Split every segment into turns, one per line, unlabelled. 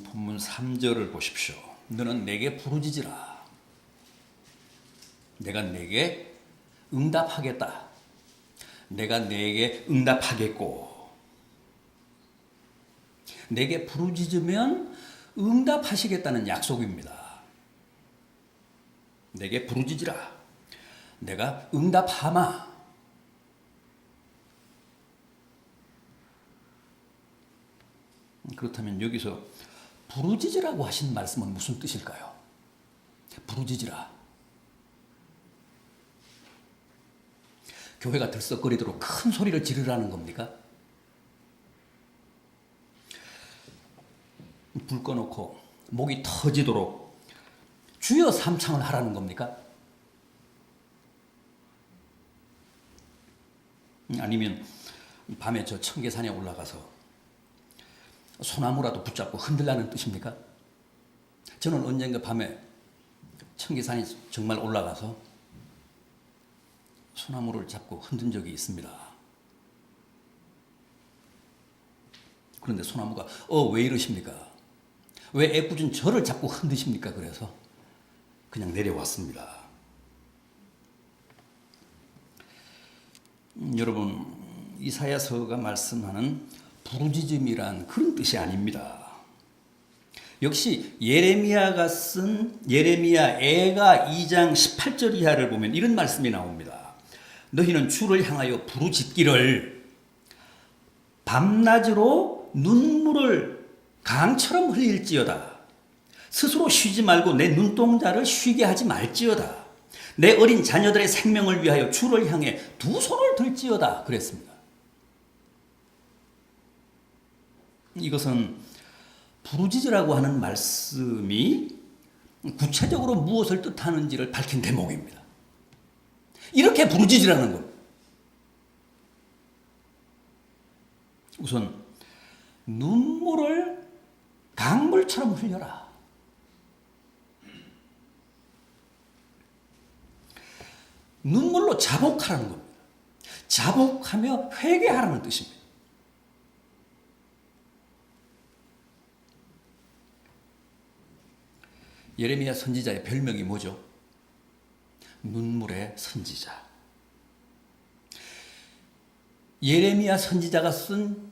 본문 3절을 보십시오. 너는 내게 부르짖으라. 내가 내게 응답하겠다. 내가 내게 응답하겠고. 내게 부르짖으면 응답하시겠다는 약속입니다. 내게 부르짖으라. 내가 응답하마. 그렇다면 여기서 부르짖으라고 하신 말씀은 무슨 뜻일까요? 부르짖으라. 교회가 들썩거리도록 큰 소리를 지르라는 겁니까? 불 꺼놓고 목이 터지도록 주여 삼창을 하라는 겁니까? 아니면 밤에 저 청계산에 올라가서 소나무라도 붙잡고 흔들라는 뜻입니까? 저는 언젠가 밤에 청계산에 정말 올라가서 소나무를 잡고 흔든 적이 있습니다. 그런데 소나무가 왜 이러십니까? 왜 애꿎은 저를 잡고 흔드십니까? 그래서 그냥 내려왔습니다. 여러분, 이사야서가 말씀하는 부르짖음이란 그런 뜻이 아닙니다. 역시 예레미야가 쓴 예레미야 애가 2장 18절 이하를 보면 이런 말씀이 나옵니다. 너희는 주를 향하여 부르짖기를 밤낮으로 눈물을 강처럼 흘릴지어다. 스스로 쉬지 말고 내 눈동자를 쉬게 하지 말지어다. 내 어린 자녀들의 생명을 위하여 주를 향해 두 손을 들지어다. 그랬습니다. 이것은 부르짖으라고 하는 말씀이 구체적으로 무엇을 뜻하는지를 밝힌 대목입니다. 이렇게 부르짖으라는 것. 우선 눈물을 강물처럼 흘려라. 눈물로 자복하라는 겁니다. 자복하며 회개하라는 뜻입니다. 예레미야 선지자의 별명이 뭐죠? 눈물의 선지자. 예레미야 선지자가 쓴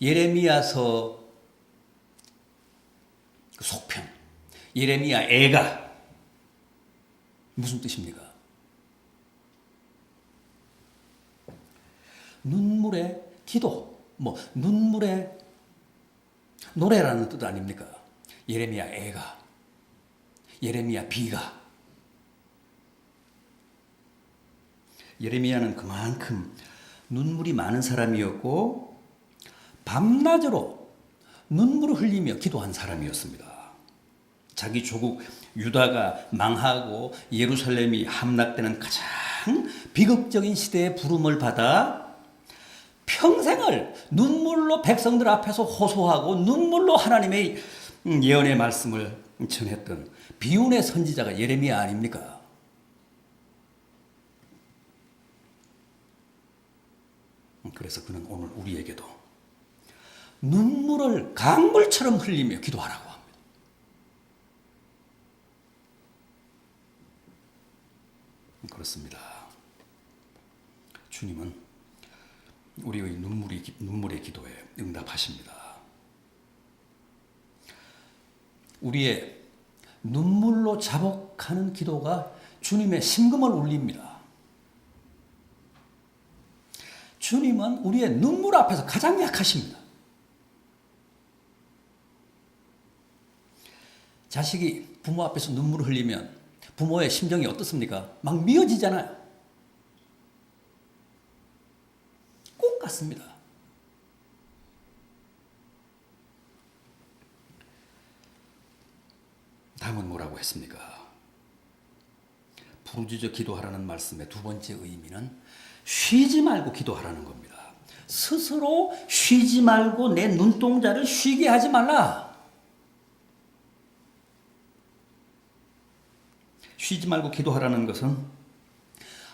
예레미야서 속편, 예레미야 애가 무슨 뜻입니까? 눈물의 기도, 눈물의 노래라는 뜻 아닙니까? 예레미야 애가, 예레미야 비가. 예레미야는 그만큼 눈물이 많은 사람이었고 밤낮으로 눈물을 흘리며 기도한 사람이었습니다. 자기 조국 유다가 망하고 예루살렘이 함락되는 가장 비극적인 시대의 부름을 받아 평생을 눈물로 백성들 앞에서 호소하고 눈물로 하나님의 예언의 말씀을 전했던 비운의 선지자가 예레미야 아닙니까? 그래서 그는 오늘 우리에게도 눈물을 강물처럼 흘리며 기도하라고 합니다. 그렇습니다. 주님은 우리의 눈물의 기도에 응답하십니다. 우리의 눈물로 자복하는 기도가 주님의 심금을 울립니다. 주님은 우리의 눈물 앞에서 가장 약하십니다. 자식이 부모 앞에서 눈물을 흘리면 부모의 심정이 어떻습니까? 막 미어지잖아요. 꼭 같습니다. 다음은 뭐라고 했습니까? 부르짖어 기도하라는 말씀의 두 번째 의미는 쉬지 말고 기도하라는 겁니다. 스스로 쉬지 말고 내 눈동자를 쉬게 하지 말라. 쉬지 말고 기도하라는 것은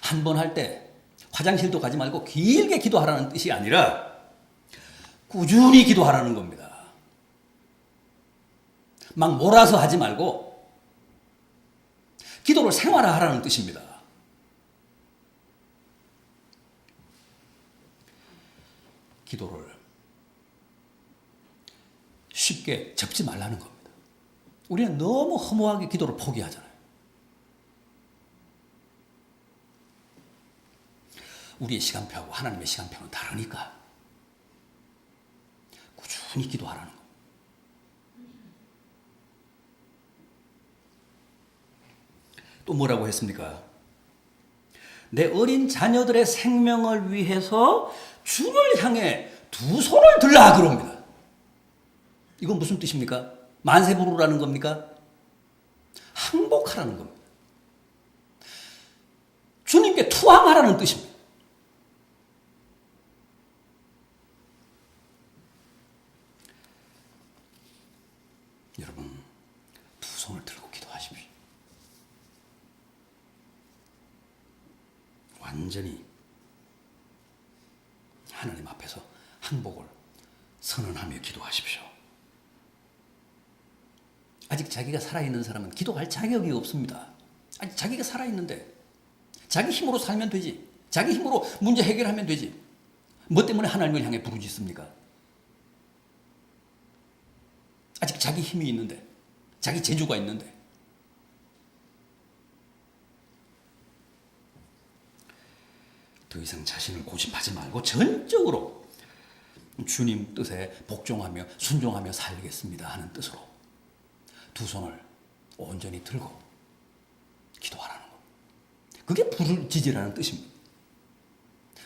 한 번 할 때 화장실도 가지 말고 길게 기도하라는 뜻이 아니라 꾸준히 기도하라는 겁니다. 막 몰아서 하지 말고 기도를 생활화하라는 뜻입니다. 기도를 쉽게 접지 말라는 겁니다. 우리는 너무 허무하게 기도를 포기하잖아요. 우리의 시간표하고 하나님의 시간표는 다르니까 꾸준히 기도하라는 겁니다. 또 뭐라고 했습니까? 내 어린 자녀들의 생명을 위해서 주를 향해 두 손을 들라 그럽니다. 이건 무슨 뜻입니까? 만세 부르라는 겁니까? 항복하라는 겁니다. 주님께 투항하라는 뜻입니다. 여러분, 두 손을 들고 기도하십시오. 완전히 하나님 앞에서 항복을 선언하며 기도하십시오. 아직 자기가 살아있는 사람은 기도할 자격이 없습니다. 아직 자기가 살아있는데 자기 힘으로 살면 되지. 자기 힘으로 문제 해결하면 되지. 뭐 때문에 하나님을 향해 부르짖습니까? 아직 자기 힘이 있는데, 자기 재주가 있는데. 더 이상 자신을 고집하지 말고 전적으로 주님 뜻에 복종하며 순종하며 살겠습니다 하는 뜻으로 두 손을 온전히 들고 기도하라는 겁니다. 그게 부르짖으라는 뜻입니다.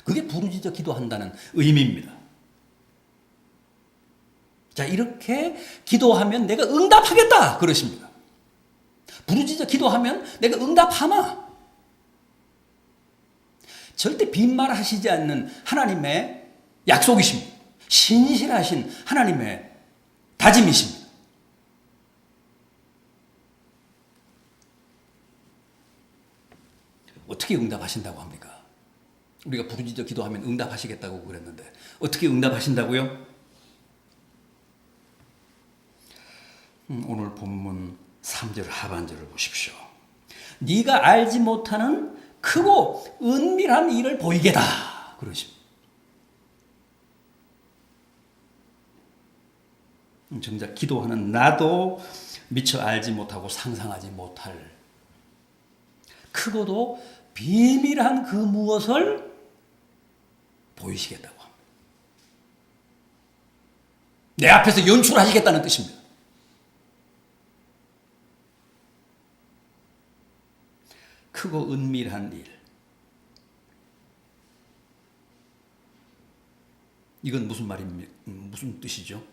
그게 부르짖어 기도한다는 의미입니다. 자, 이렇게 기도하면 내가 응답하겠다 그러십니다. 부르짖어 기도하면 내가 응답하마. 절대 빈말하시지 않는 하나님의 약속이십니다. 신실하신 하나님의 다짐이십니다. 어떻게 응답하신다고 합니까? 우리가 부르짖어 기도하면 응답하시겠다고 그랬는데 어떻게 응답하신다고요? 오늘 본문 3절 하반절을 보십시오. 네가 알지 못하는 크고 은밀한 일을 보이게다 그러십니다. 정작 기도하는 나도 미처 알지 못하고 상상하지 못할 크고도 비밀한 그 무엇을 보이시겠다고 합니다. 내 앞에서 연출하시겠다는 뜻입니다. 크고 은밀한 일. 이건 무슨 말입니까? 무슨 뜻이죠?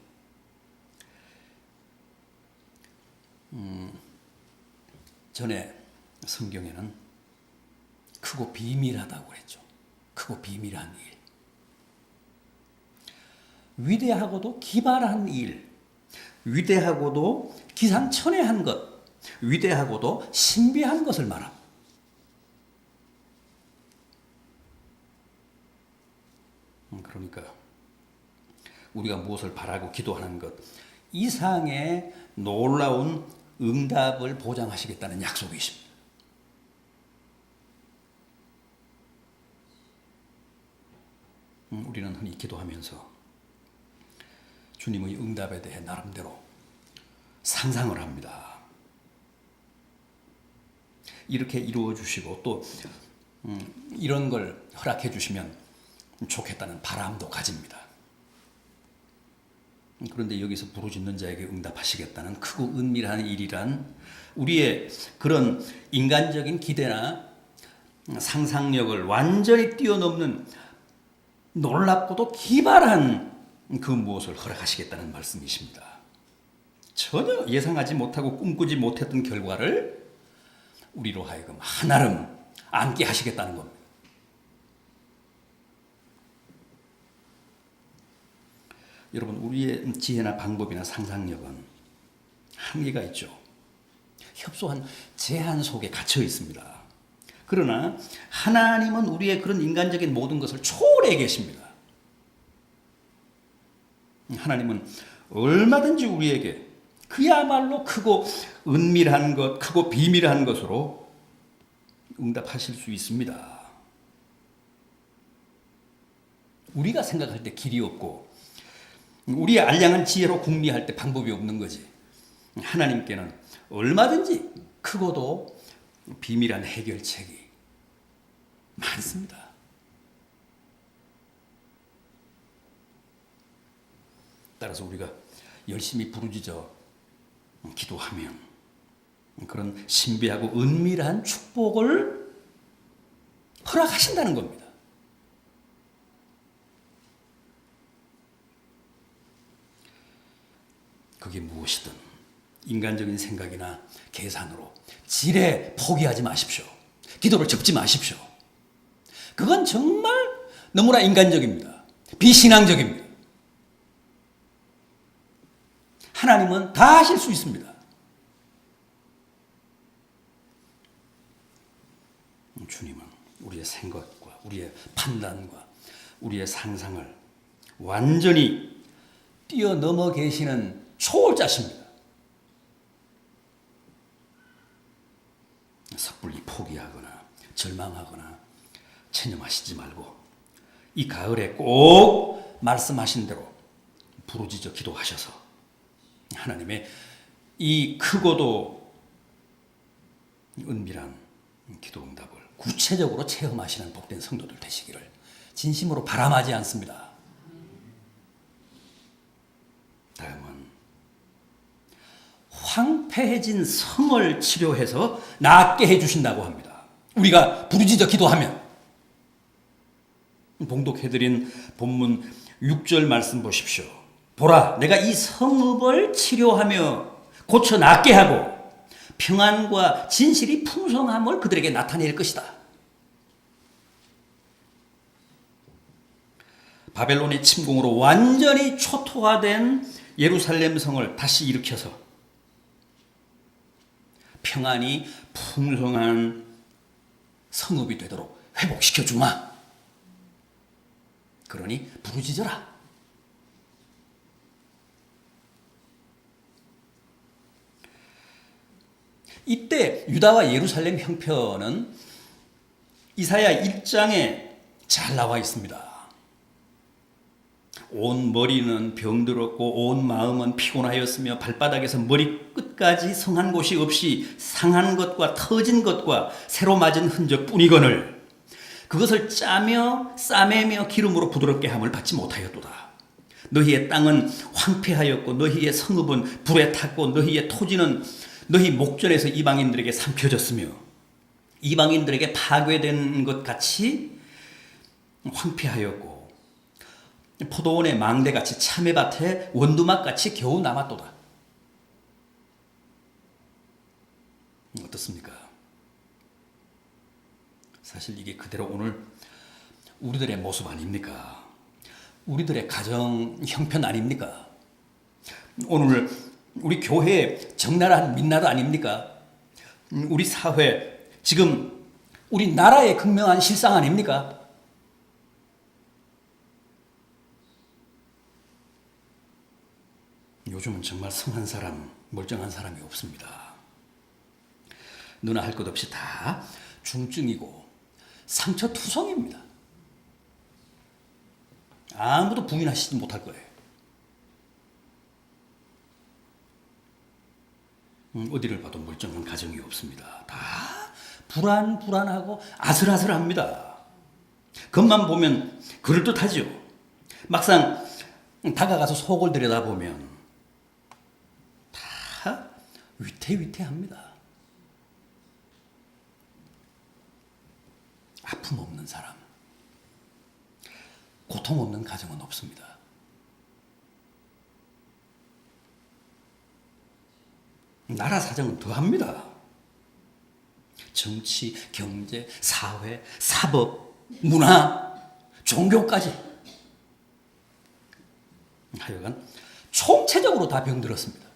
전에 성경에는 크고 비밀하다고 그랬죠. 크고 비밀한 일. 위대하고도 기발한 일. 위대하고도 기상천외한 것. 위대하고도 신비한 것을 말합니다. 그러니까 우리가 무엇을 바라고 기도하는 것 이상의 놀라운 응답을 보장하시겠다는 약속이십니다. 우리는 흔히 기도하면서 주님의 응답에 대해 나름대로 상상을 합니다. 이렇게 이루어 주시고 또 이런 걸 허락해 주시면 좋겠다는 바람도 가집니다. 그런데 여기서 부르짖는 자에게 응답하시겠다는 크고 은밀한 일이란 우리의 그런 인간적인 기대나 상상력을 완전히 뛰어넘는 놀랍고도 기발한 그 무엇을 허락하시겠다는 말씀이십니다. 전혀 예상하지 못하고 꿈꾸지 못했던 결과를 우리로 하여금 한아름 안게 하시겠다는 겁니다. 여러분, 우리의 지혜나 방법이나 상상력은 한계가 있죠. 협소한 제한 속에 갇혀 있습니다. 그러나 하나님은 우리의 그런 인간적인 모든 것을 초월해 계십니다. 하나님은 얼마든지 우리에게 그야말로 크고 은밀한 것, 크고 비밀한 것으로 응답하실 수 있습니다. 우리가 생각할 때 길이 없고 우리의 알량한 지혜로 궁리할 때 방법이 없는 거지. 하나님께는 얼마든지 크고도 비밀한 해결책이 많습니다. 따라서 우리가 열심히 부르짖어 기도하면 그런 신비하고 은밀한 축복을 허락하신다는 겁니다. 그게 무엇이든 인간적인 생각이나 계산으로 지레 포기하지 마십시오. 기도를 접지 마십시오. 그건 정말 너무나 인간적입니다. 비신앙적입니다. 하나님은 다 하실 수 있습니다. 주님은 우리의 생각과 우리의 판단과 우리의 상상을 완전히 뛰어넘어 계시는 초월자십니다. 섣불리 포기하거나 절망하거나 체념하시지 말고 이 가을에 꼭 말씀하신 대로 부르짖어 기도하셔서 하나님의 이 크고도 은밀한 기도 응답을 구체적으로 체험하시는 복된 성도들 되시기를 진심으로 바람하지 않습니다. 다음은 황폐해진 성을 치료해서 낫게 해주신다고 합니다. 우리가 부르짖어 기도하면. 봉독해드린 본문 6절 말씀 보십시오. 보라, 내가 이 성읍을 치료하며 고쳐 낫게 하고 평안과 진실이 풍성함을 그들에게 나타낼 것이다. 바벨론의 침공으로 완전히 초토화된 예루살렘 성을 다시 일으켜서 평안이 풍성한 성읍이 되도록 회복시켜 주마. 그러니 부르짖어라. 이때 유다와 예루살렘 형편은 이사야 1장에 잘 나와 있습니다. 온 머리는 병들었고 온 마음은 피곤하였으며 발바닥에서 머리끝까지 성한 곳이 없이 상한 것과 터진 것과 새로 맞은 흔적뿐이거늘 그것을 짜며 싸매며 기름으로 부드럽게 함을 받지 못하였도다. 너희의 땅은 황폐하였고 너희의 성읍은 불에 탔고 너희의 토지는 너희 목전에서 이방인들에게 삼켜졌으며 이방인들에게 파괴된 것 같이 황폐하였고 포도원의 망대같이 참외밭에 원두막같이 겨우 남았도다. 어떻습니까? 사실 이게 그대로 오늘 우리들의 모습 아닙니까? 우리들의 가정 형편 아닙니까? 오늘 우리 교회의 적나라한 민낯 아닙니까? 우리 사회, 지금 우리 나라의 극명한 실상 아닙니까? 요즘은 정말 성한 사람, 멀쩡한 사람이 없습니다. 누나 할 것 없이 다 중증이고 상처투성입니다. 아무도 부인하시지 못할 거예요. 어디를 봐도 멀쩡한 가정이 없습니다. 다 불안하고 아슬아슬합니다. 겉만 보면 그럴듯하죠. 막상 다가가서 속을 들여다보면 다 위태위태합니다. 아픔 없는 사람, 고통 없는 가정은 없습니다. 나라 사정은 더합니다. 정치, 경제, 사회, 사법, 문화, 종교까지 하여간 총체적으로 다 병들었습니다.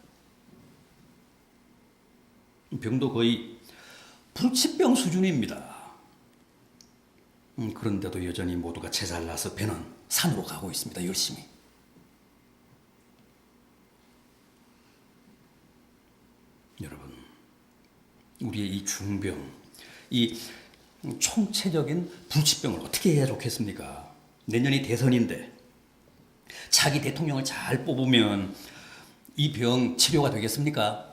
병도 거의 불치병 수준입니다. 그런데도 여전히 모두가 제잘나서 배는 산으로 가고 있습니다. 열심히. 우리의 이 중병, 이 총체적인 불치병을 어떻게 해야 좋겠습니까? 내년이 대선인데 차기 대통령을 잘 뽑으면 이 병 치료가 되겠습니까?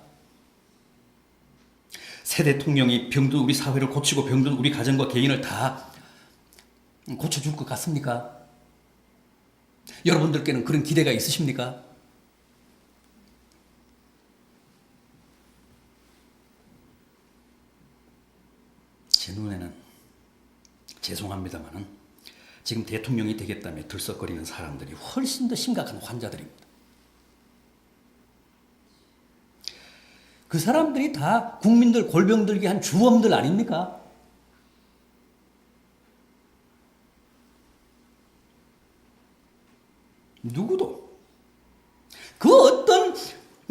새 대통령이 병든 우리 사회를 고치고 병든 우리 가정과 개인을 다 고쳐줄 것 같습니까? 여러분들께는 그런 기대가 있으십니까? 제 눈에는 죄송합니다만은 지금 대통령이 되겠다며 들썩거리는 사람들이 훨씬 더 심각한 환자들입니다. 그 사람들이 다 국민들 골병 들게 한 주범들 아닙니까? 누구도 그 어떤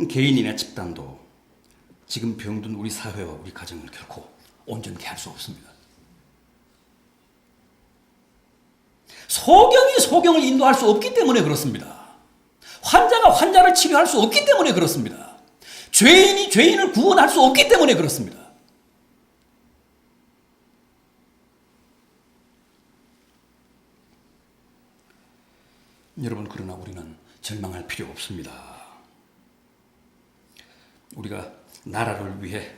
개인이나 집단도 지금 병든 우리 사회와 우리 가정을 결코 온전케 할 수 없습니다. 소경이 소경을 인도할 수 없기 때문에 그렇습니다. 환자가 환자를 치료할 수 없기 때문에 그렇습니다. 죄인이 죄인을 구원할 수 없기 때문에 그렇습니다. 여러분, 그러나 우리는 절망할 필요 없습니다. 우리가 나라를 위해,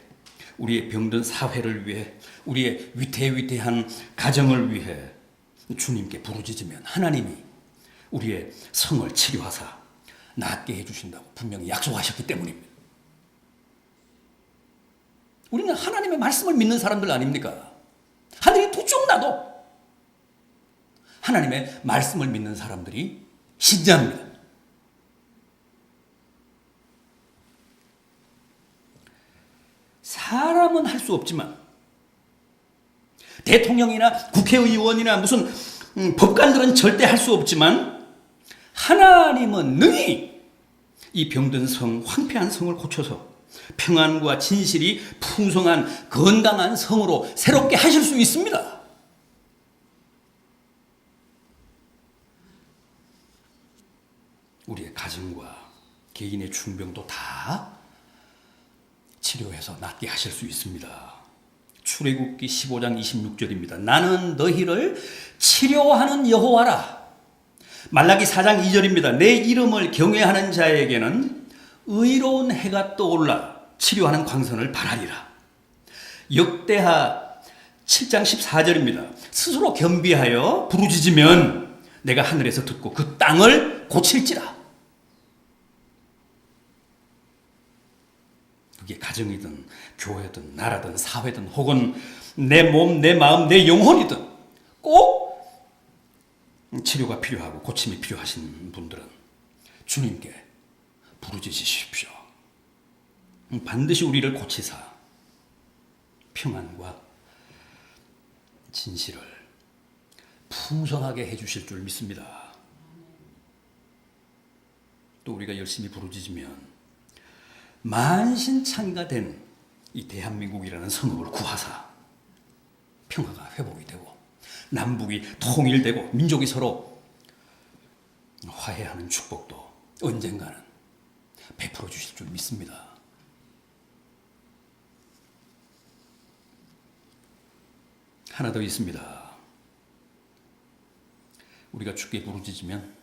우리의 병든 사회를 위해, 우리의 위태위태한 가정을 위해 주님께 부르짖으면 하나님이 우리의 성을 치료하사 낫게 해주신다고 분명히 약속하셨기 때문입니다. 우리는 하나님의 말씀을 믿는 사람들 아닙니까? 하늘이 두 쪽 나도 하나님의 말씀을 믿는 사람들이 신자입니다. 사람은 할 수 없지만 대통령이나 국회의원이나 무슨 법관들은 절대 할 수 없지만 하나님은 능히 이 병든 성, 황폐한 성을 고쳐서 평안과 진실이 풍성한 건강한 성으로 새롭게 하실 수 있습니다. 우리의 가정과 개인의 중병도 다 치료해서 낫게 하실 수 있습니다. 출애굽기 15장 26절입니다. 나는 너희를 치료하는 여호와라. 말라기 4장 2절입니다. 내 이름을 경외하는 자에게는 의로운 해가 떠올라 치료하는 광선을 발하리라. 역대하 7장 14절입니다. 스스로 겸비하여 부르짖으면 내가 하늘에서 듣고 그 땅을 고칠지라. 그게 가정이든 교회든 나라든 사회든 혹은 내 몸, 내 마음, 내 영혼이든 꼭 치료가 필요하고 고침이 필요하신 분들은 주님께 부르짖으십시오. 반드시 우리를 고치사 평안과 진실을 풍성하게 해주실 줄 믿습니다. 또 우리가 열심히 부르짖으면 만신창이가 된 이 대한민국이라는 성읍을 구하사 평화가 회복이 되고 남북이 통일되고 민족이 서로 화해하는 축복도 언젠가는 베풀어 주실 줄 믿습니다. 하나 더 있습니다. 우리가 주께 부르짖으면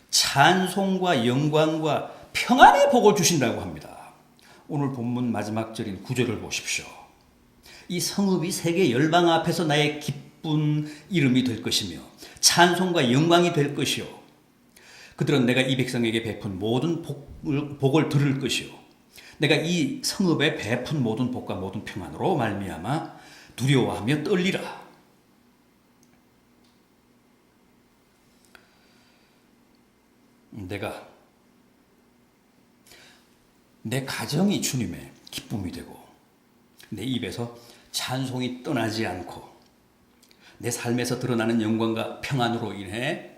찬송과 영광과 평안의 복을 주신다고 합니다. 오늘 본문 마지막 절인 9절을 보십시오. 이 성읍이 세계 열방 앞에서 나의 기쁜 이름이 될 것이며 찬송과 영광이 될 것이요. 그들은 내가 이 백성에게 베푼 모든 복을 들을 것이요. 내가 이 성읍에 베푼 모든 복과 모든 평안으로 말미암아 두려워하며 떨리라. 내 가정이 주님의 기쁨이 되고 내 입에서 찬송이 떠나지 않고 내 삶에서 드러나는 영광과 평안으로 인해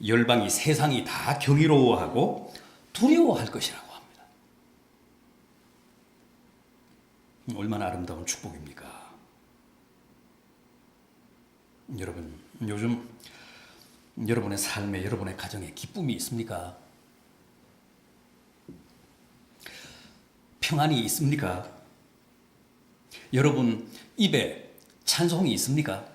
열방이 세상이 다 경이로워하고 두려워할 것이라고 합니다. 얼마나 아름다운 축복입니까? 여러분, 요즘 여러분의 삶에 여러분의 가정에 기쁨이 있습니까? 평안이 있습니까? 여러분 입에 찬송이 있습니까?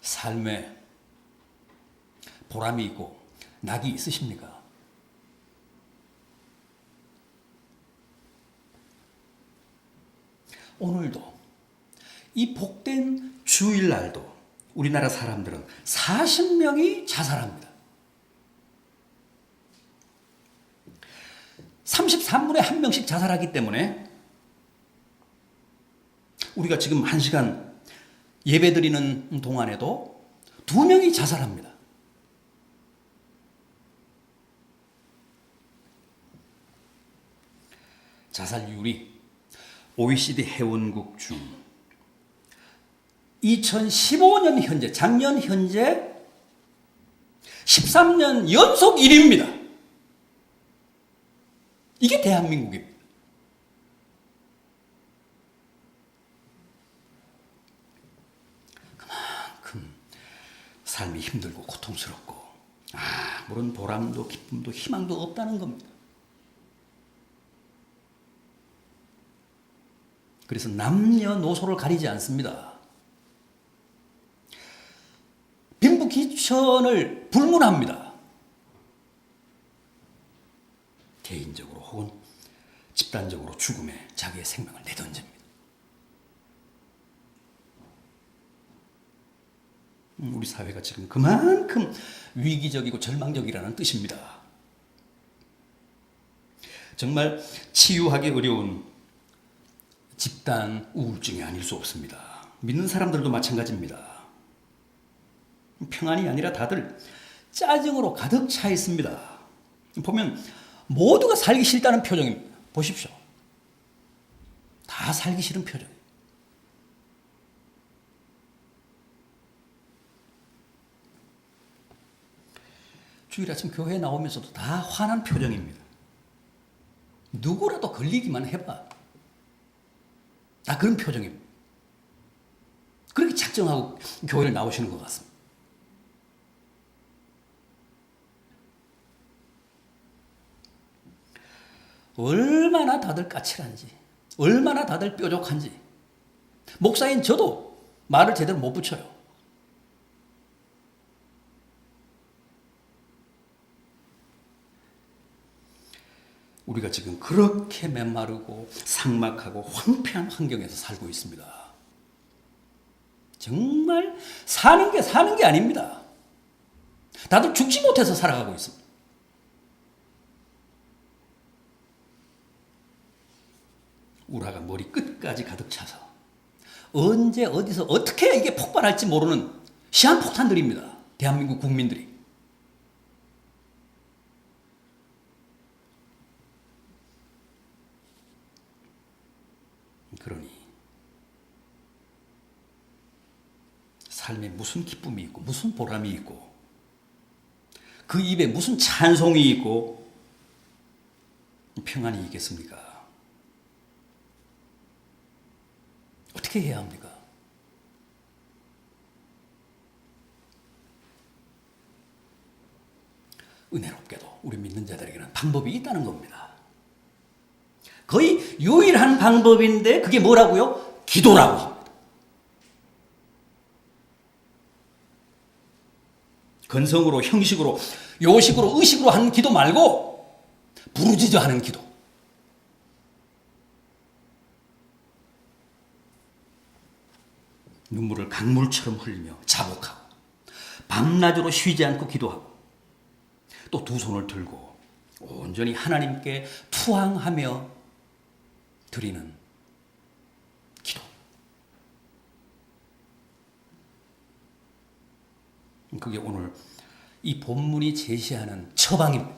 삶에 보람이 있고 낙이 있으십니까? 오늘도 이 복된 주일날도 우리나라 사람들은 40명이 자살합니다. 33분에 한 명씩 자살하기 때문에 우리가 지금 1시간 예배드리는 동안에도 2명이 자살합니다. 자살률이 OECD 회원국 중 2015년 현재, 작년 현재 13년 연속 1위입니다. 이게 대한민국입니다. 그만큼 삶이 힘들고 고통스럽고 아무런 보람도 기쁨도 희망도 없다는 겁니다. 그래서 남녀노소를 가리지 않습니다. 빈부귀천을 불문합니다. 개인적으로 혹은 집단적으로 죽음에 자기의 생명을 내던집니다. 우리 사회가 지금 그만큼 위기적이고 절망적이라는 뜻입니다. 정말 치유하기 어려운 집단 우울증이 아닐 수 없습니다. 믿는 사람들도 마찬가지입니다. 평안이 아니라 다들 짜증으로 가득 차 있습니다. 보면 모두가 살기 싫다는 표정입니다. 보십시오. 다 살기 싫은 표정. 주일 아침 교회에 나오면서도 다 화난 표정입니다. 누구라도 걸리기만 해봐. 다 그런 표정입니다. 그렇게 작정하고 교회를 나오시는 것 같습니다. 얼마나 다들 까칠한지, 얼마나 다들 뾰족한지. 목사인 저도 말을 제대로 못 붙여요. 우리가 지금 그렇게 메마르고 삭막하고 황폐한 환경에서 살고 있습니다. 정말 사는 게 아닙니다. 다들 죽지 못해서 살아가고 있습니다. 우라가 머리 끝까지 가득 차서 언제 어디서 어떻게 이게 폭발할지 모르는 시한폭탄들입니다. 대한민국 국민들이. 그러니 삶에 무슨 기쁨이 있고 무슨 보람이 있고 그 입에 무슨 찬송이 있고 평안이 있겠습니까? 어떻게 해야 합니까? 은혜롭게도 우리 믿는 자들에게는 방법이 있다는 겁니다. 거의 유일한 방법인데 그게 뭐라고요? 기도라고 합니다. 건성으로, 형식으로, 요식으로, 의식으로 하는 기도 말고 부르짖어 하는 기도. 눈물을 강물처럼 흘리며 자복하고 밤낮으로 쉬지 않고 기도하고 또 두 손을 들고 온전히 하나님께 투항하며 드리는 기도. 그게 오늘 이 본문이 제시하는 처방입니다.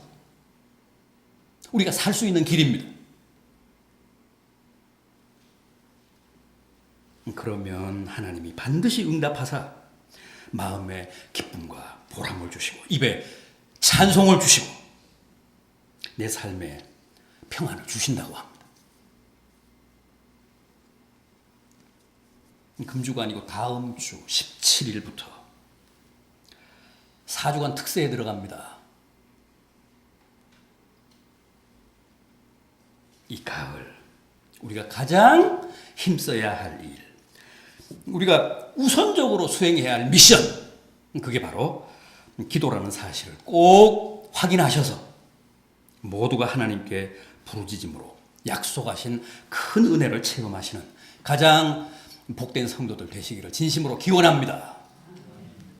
우리가 살 수 있는 길입니다. 그러면 하나님이 반드시 응답하사 마음에 기쁨과 보람을 주시고 입에 찬송을 주시고 내 삶에 평안을 주신다고 합니다. 금주가 아니고 다음 주 17일부터 4주간 특세에 들어갑니다. 이 가을 우리가 가장 힘써야 할 일, 우리가 우선적으로 수행해야 할 미션, 그게 바로 기도라는 사실을 꼭 확인하셔서 모두가 하나님께 부르짖음으로 약속하신 큰 은혜를 체험하시는 가장 복된 성도들 되시기를 진심으로 기원합니다.